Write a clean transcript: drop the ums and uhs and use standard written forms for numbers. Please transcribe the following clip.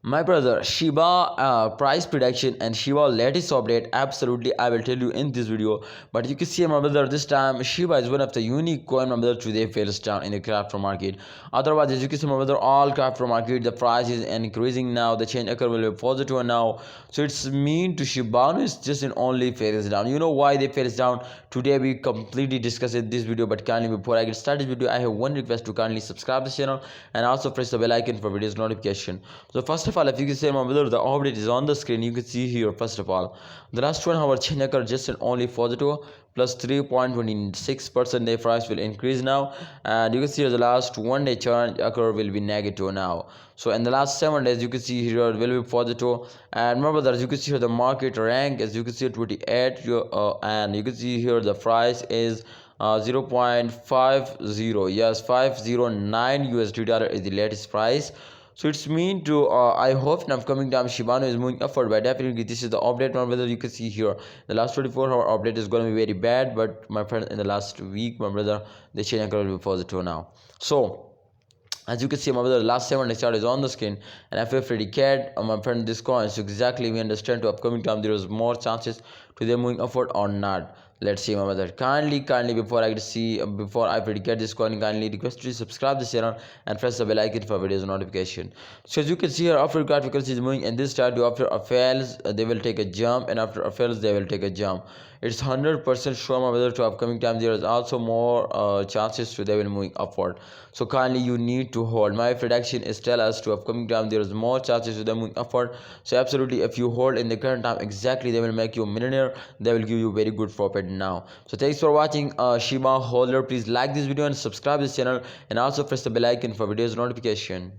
My brother, Shiba price prediction and Shiba latest update, absolutely I will tell you in this video. But you can see, my brother, this time Shiba is one of the unique coin, my brother, today fails down in the crypto market. Otherwise, as you can see, my brother, all crypto market the price is increasing now, the change occur will be positive now. So it's mean to Shiba Inu is just an only fails down. You know why they fails down? Today we completely discuss it this video, but kindly before I get started video, I have one request to kindly subscribe this channel and also press the bell icon for videos notification. So first of all, if you can say, my brother, the update is on the screen. You can see here. First of all, the last 1 hour change occur just an only positive plus 3.26%. The price will increase now, and you can see the last 1 day churn occur will be negative now. So in the last 7 days, you can see here will be positive. And my brother, as you can see here, the market rank, as you can see 28, and you can see here the price is 0.50, yes, 509 USD dollar is the latest price. So it's mean to I hope in upcoming time Shiba Inu is moving upward, but definitely this is the update. My brother, you can see here the last 24-hour update is going to be very bad, but my friend, in the last week, my brother, the change will be positive now. So as you can see, my brother, the last 7 days chart is on the screen, and if we predicate, my friend, this coin, so exactly we understand to upcoming time there is more chances to them moving upward or not. Let's see, my brother, kindly before I see before I predicate this coin, kindly request you to subscribe this channel and press the bell icon for videos notification. So as you can see here, after graph frequency is moving in this chart, after a fails they will take a jump, and after a fails they will take a jump. It's 100% sure, my brother, to upcoming time there is also more chances to they will moving upward. So kindly you need to hold. My prediction is tell us to upcoming time there is more chances to them moving upward. So absolutely, if you hold in the current time, exactly they will make you a millionaire. They will give you very good profit now. So thanks for watching. Shiba holder, please like this video and subscribe this channel, and also press the bell icon for videos notification.